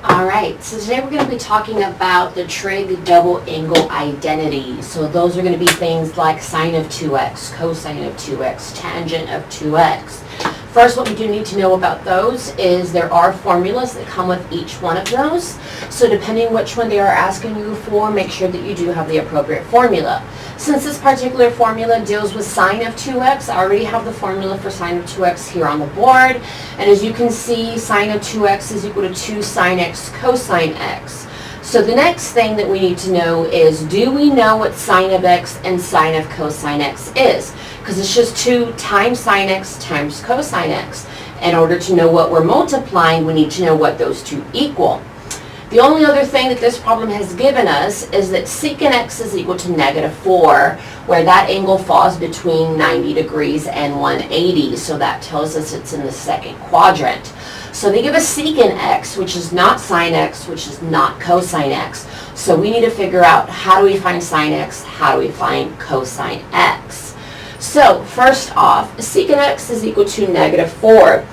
All right, so today we're going to be talking about the trig double angle identity. So those are going to be things like sine of 2x, cosine of 2x, tangent of 2x. First, what we do need to know about those is there are formulas that come with each one of those. So depending which one they are asking you for, make sure that you do have the appropriate formula. Since this particular formula deals with sine of 2x, I already have the formula for sine of 2x here on the board. And as you can see, sine of 2x is equal to 2 sine x cosine x. So the next thing that we need to know is, do we know what sine of x and sine of cosine x is? Because it's just 2 times sine x times cosine x. In order to know what we're multiplying, we need to know what those two equal. The only other thing that this problem has given us is that secant x is equal to -4, where that angle falls between 90 degrees and 180, so that tells us it's in the second quadrant. So they give us secant x, which is not sine x, which is not cosine x. So we need to figure out, how do we find sine x, how do we find cosine x? So first off, secant x is equal to -4.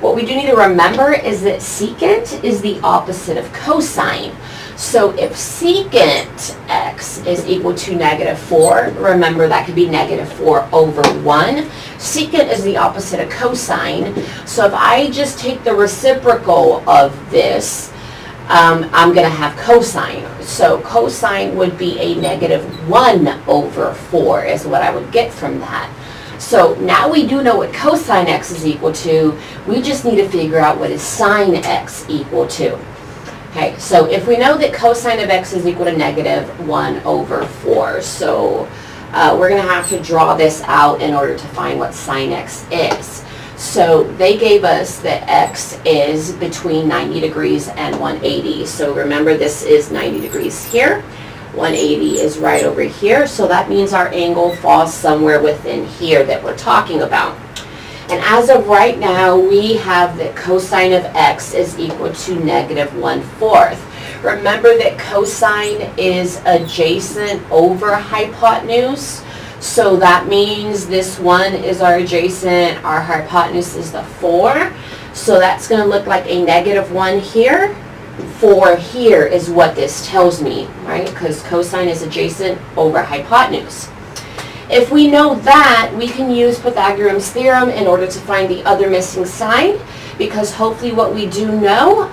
What we do need to remember is that secant is the opposite of cosine. So if secant x is equal to -4, remember that could be -4 over 1. Secant is the opposite of cosine. So if I just take the reciprocal of this, I'm going to have cosine. So cosine would be a -1 over 4 is what I would get from that. So now we do know what cosine x is equal to. We just need to figure out what is sine x equal to. Okay, so if we know that cosine of x is equal to -1 over 4, so we're going to have to draw this out in order to find what sine x is. So they gave us that x is between 90 degrees and 180. So remember, this is 90 degrees here. 180 is right over here, so that means our angle falls somewhere within here that we're talking about. And as of right now, we have that cosine of x is equal to -1/4. Remember that cosine is adjacent over hypotenuse, so that means this one is our adjacent, our hypotenuse is the 4, so that's going to look like a -1 here. 4 here is what this tells me, right? Because cosine is adjacent over hypotenuse. If we know that, we can use Pythagorean's theorem in order to find the other missing sine, because hopefully what we do know,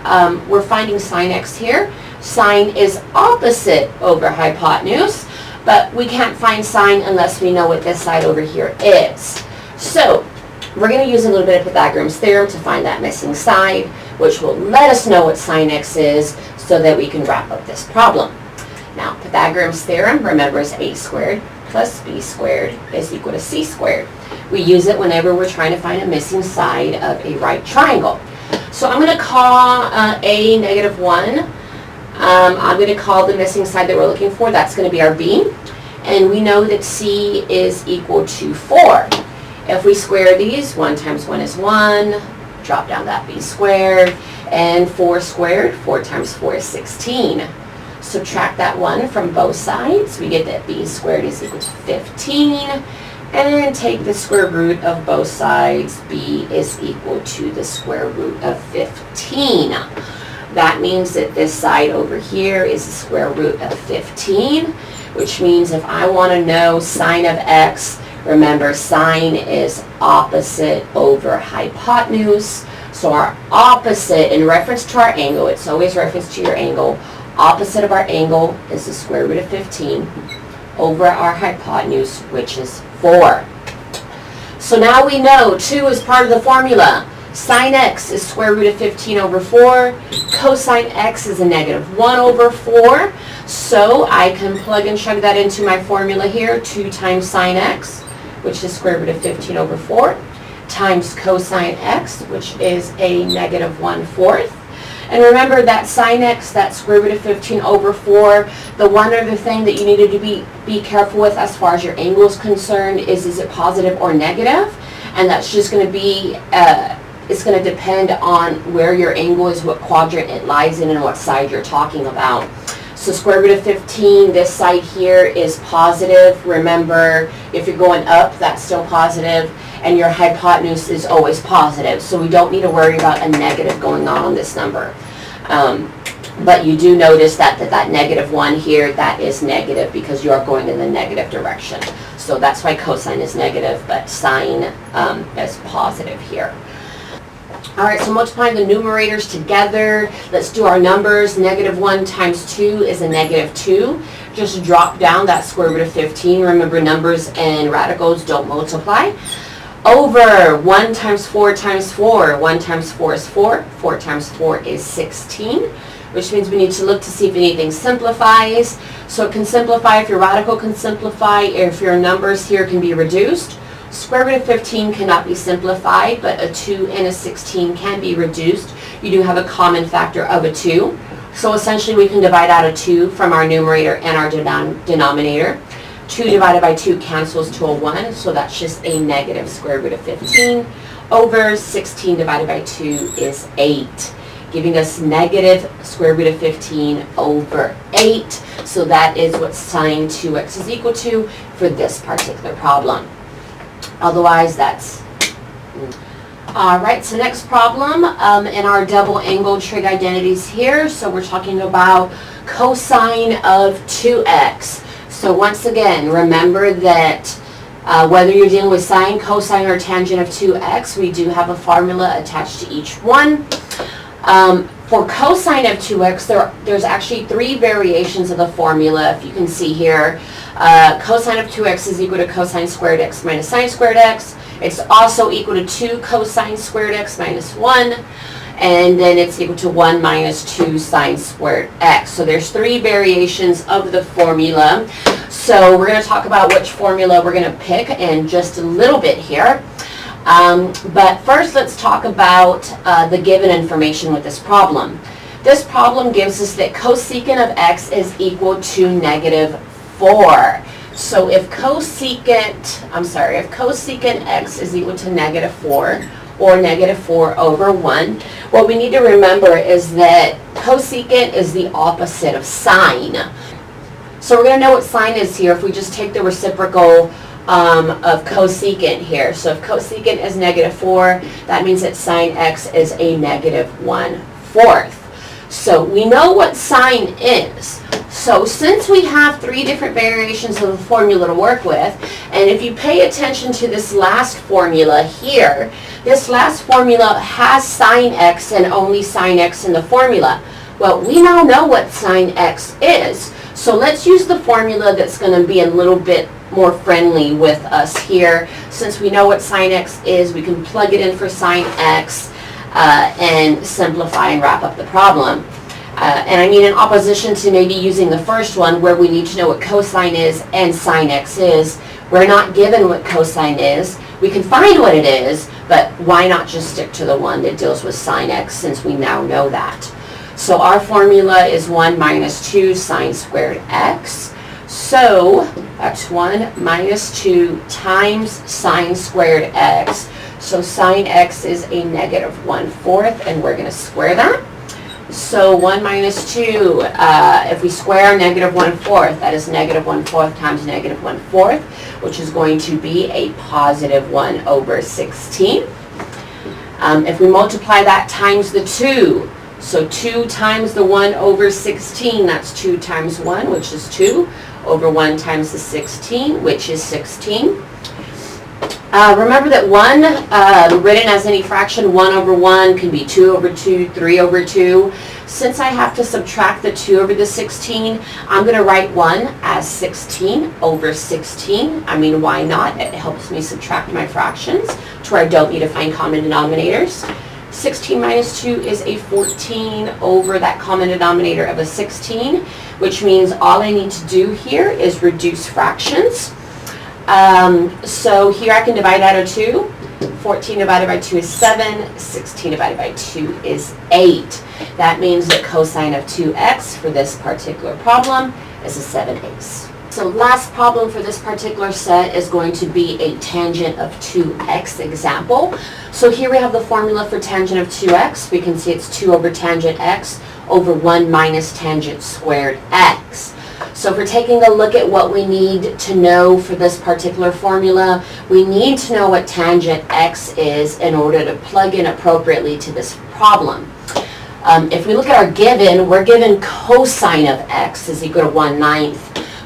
we're finding sine x here. Sine is opposite over hypotenuse, but we can't find sine unless we know what this side over here is. So we're going to use a little bit of Pythagorean's theorem to find that missing side, which will let us know what sine x is so that we can wrap up this problem. Now, Pythagorean's theorem, remember, is a squared plus b squared is equal to c squared. We use it whenever we're trying to find a missing side of a right triangle. So I'm going to call a -1. I'm going to call the missing side that we're looking for, that's going to be our b. And we know that c is equal to 4. If we square these, 1 times 1 is 1. Drop down that b squared, and 4 squared, 4 times 4 is 16. Subtract that 1 from both sides, we get that b squared is equal to 15, and then take the square root of both sides. B is equal to the square root of 15. That means that this side over here is the square root of 15, which means if I want to know sine of x, remember, sine is opposite over hypotenuse. So our opposite, in reference to our angle, it's always reference to your angle, opposite of our angle is the square root of 15 over our hypotenuse, which is 4. So now we know 2 is part of the formula. Sine x is square root of 15 over 4. Cosine x is a -1 over 4. So I can plug and chug that into my formula here. 2 times sine x, which is square root of 15 over 4, times cosine x, which is a -1/4. And remember that sine x, that square root of 15 over 4, the one other thing that you needed to be careful with as far as your angle is concerned is it positive or negative? And that's just going to be, it's going to depend on where your angle is, what quadrant it lies in, and what side you're talking about. So square root of 15, this side here is positive. Remember, if you're going up, that's still positive. And your hypotenuse is always positive. So we don't need to worry about a negative going on this number. But you do notice that negative 1 here, that is negative because you are going in the negative direction. So that's why cosine is negative, but sine is positive here. All right, so multiplying the numerators together, let's do our numbers. Negative 1 times 2 is a negative 2. Just drop down that square root of 15. Remember, numbers and radicals don't multiply. Over 1 times 4 times 4. 1 times 4 is 4. 4 times 4 is 16, which means we need to look to see if anything simplifies. So it can simplify if your radical can simplify, if your numbers here can be reduced. Square root of 15 cannot be simplified, but a 2 and a 16 can be reduced. You do have a common factor of a 2. So essentially we can divide out a 2 from our numerator and our denominator. 2 divided by 2 cancels to a 1, so that's just a negative square root of 15. Over 16 divided by 2 is 8, giving us negative square root of 15 over 8. So that is what sine 2x is equal to for this particular problem. Otherwise, that's... All right, so next problem in our double angle trig identities here. So we're talking about cosine of 2x. So once again, remember that whether you're dealing with sine, cosine, or tangent of 2x, we do have a formula attached to each one. For cosine of 2x, there's actually 3 variations of the formula, if you can see here. Cosine of 2x is equal to cosine squared x minus sine squared x. It's also equal to 2 cosine squared x minus 1. And then it's equal to 1 minus 2 sine squared x. So there's 3 variations of the formula. So we're going to talk about which formula we're going to pick in just a little bit here. But first let's talk about the given information with this problem. This problem gives us that cosecant of x is equal to negative 4. So if cosecant x is equal to negative 4, or negative 4 over 1, what we need to remember is that cosecant is the opposite of sine. So we're going to know what sine is here if we just take the reciprocal of cosecant here. So if cosecant is negative 4, that means that sine x is a negative 1/4. So we know what sine is. So since we have 3 different variations of the formula to work with, and if you pay attention to this last formula here, this last formula has sine x and only sine x in the formula. Well, we now know what sine x is. So let's use the formula that's going to be a little bit more friendly with us here. Since we know what sine x is, we can plug it in for sine x and simplify and wrap up the problem. And I mean, in opposition to maybe using the first one where we need to know what cosine is and sine x is, we're not given what cosine is. We can find what it is, but why not just stick to the one that deals with sine x since we now know that? So our formula is 1 minus 2 sine squared x. So that's 1 minus 2 times sine squared x. So sine x is a negative 1/4, and we're going to square that. So 1 minus 2, if we square negative 1/4, that is negative 1/4 times negative 1/4, which is going to be a positive 1 over 16. If we multiply that times the 2, so 2 times the 1 over 16, that's 2 times 1, which is 2, over 1 times the 16, which is 16. Remember that 1, written as any fraction, 1 over 1 can be 2 over 2, 3 over 2. Since I have to subtract the 2 over the 16, I'm going to write 1 as 16 over 16. I mean, why not? It helps me subtract my fractions to where I don't need to find common denominators. 16 minus 2 is a 14 over that common denominator of a 16, which means all I need to do here is reduce fractions. So here I can divide out of 2. 14 divided by 2 is 7. 16 divided by 2 is 8. That means that cosine of 2x for this particular problem is a 7/8. So last problem for this particular set is going to be a tangent of 2x example. So here we have the formula for tangent of 2x. We can see it's 2 over tangent x over 1 minus tangent squared x. So if we're taking a look at what we need to know for this particular formula, we need to know what tangent x is in order to plug in appropriately to this problem. If we look at our given, we're given cosine of x is equal to 1/9,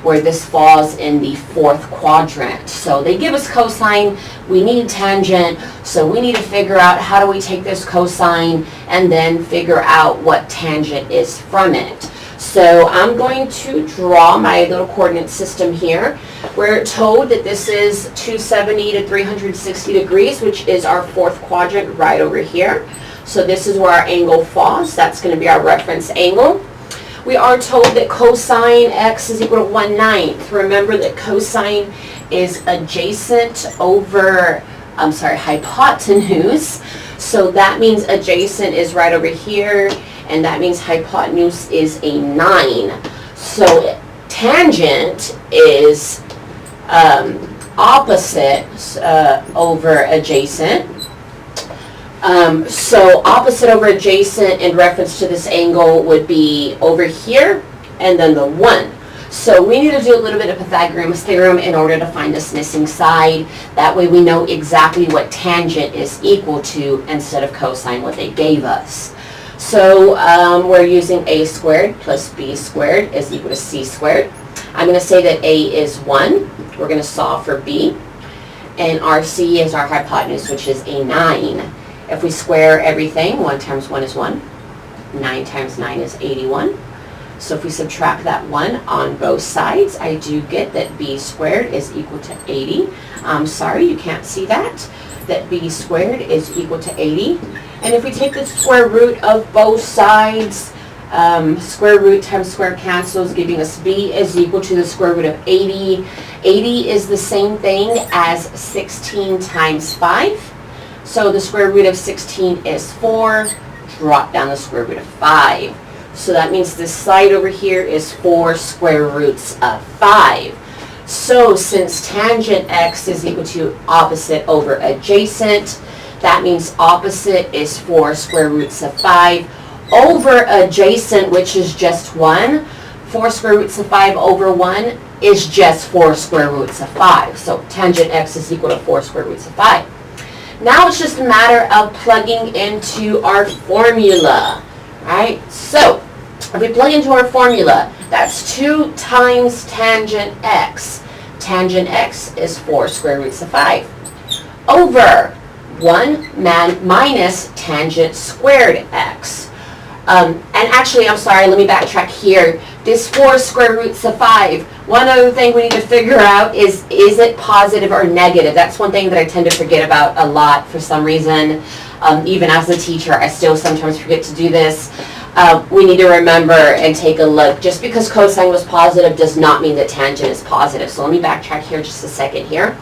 where this falls in the fourth quadrant. So they give us cosine, we need tangent, so we need to figure out how do we take this cosine and then figure out what tangent is from it. So I'm going to draw my little coordinate system here. We're told that this is 270 to 360 degrees, which is our fourth quadrant right over here. So this is where our angle falls. That's going to be our reference angle. We are told that cosine x is equal to 1/9. Remember that cosine is adjacent over, hypotenuse. So that means adjacent is right over here, and that means hypotenuse is a 9. So tangent is opposite over adjacent. So opposite over adjacent in reference to this angle would be over here and then the 1. So we need to do a little bit of Pythagorean's theorem in order to find this missing side. That way we know exactly what tangent is equal to instead of cosine, what they gave us. So we're using a squared plus b squared is equal to c squared. I'm going to say that a is 1. We're going to solve for b. And our c is our hypotenuse, which is a 9. If we square everything, 1 times 1 is 1. 9 times 9 is 81. So if we subtract that 1 on both sides, I do get that b squared is equal to 80. I'm sorry, you can't see that. That b squared is equal to 80. And if we take the square root of both sides, square root times square cancels, giving us b is equal to the square root of 80. 80 is the same thing as 16 times 5. So the square root of 16 is 4. Drop down the square root of 5. So that means this side over here is 4 square roots of 5. So since tangent x is equal to opposite over adjacent, that means opposite is 4 square roots of 5 over adjacent, which is just 1. 4 square roots of 5 over 1 is just 4 square roots of 5. So tangent x is equal to 4 square roots of 5. Now it's just a matter of plugging into our formula, right? So if we plug into our formula, that's 2 times tangent x. Tangent x is 4 square roots of 5 over 1 minus tangent squared x. And actually, I'm sorry, let me backtrack here. This 4 square roots of 5, one other thing we need to figure out is it positive or negative? That's one thing that I tend to forget about a lot for some reason. Even as a teacher, I still sometimes forget to do this. We need to remember and take a look. Just because cosine was positive does not mean that tangent is positive. So let me backtrack here just a second here.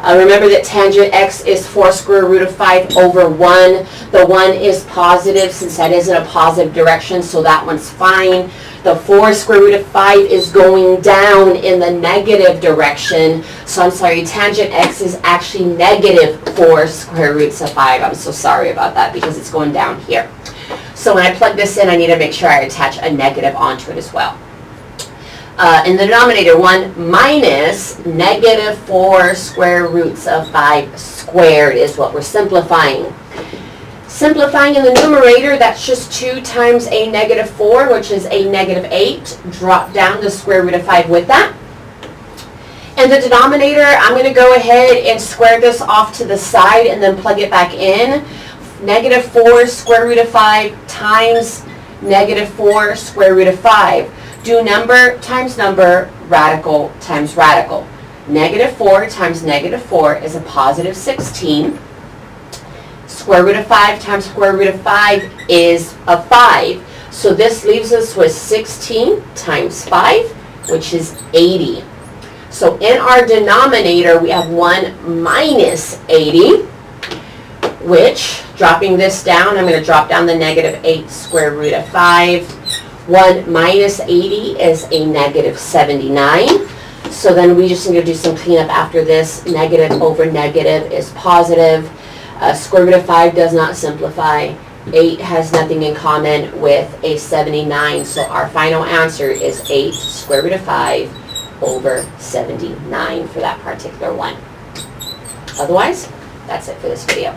Remember that tangent x is 4 square root of 5 over 1. The 1 is positive since that is in a positive direction, so that one's fine. The 4 square root of 5 is going down in the negative direction. So I'm sorry, tangent x is actually negative 4 square roots of 5. I'm so sorry about that because it's going down here. So when I plug this in, I need to make sure I attach a negative onto it as well. In the denominator, 1 minus negative 4 square roots of 5 squared is what we're simplifying. Simplifying in the numerator, that's just 2 times a negative 4, which is a negative 8. Drop down the square root of 5 with that. In the denominator, I'm going to go ahead and square this off to the side and then plug it back in. Negative 4 square root of 5 times negative 4 square root of 5. Do number times number, radical times radical. Negative 4 times negative 4 is a positive 16. Square root of 5 times square root of 5 is a 5. So this leaves us with 16 times 5, which is 80. So in our denominator, we have 1 minus 80, which, dropping this down, I'm going to drop down the negative 8 square root of 5. 1 minus 80 is a negative 79. So then we just need to do some cleanup after this. Negative over negative is positive. Square root of 5 does not simplify. 8 has nothing in common with a 79. So our final answer is 8 square root of 5 over 79 for that particular one. Otherwise, that's it for this video.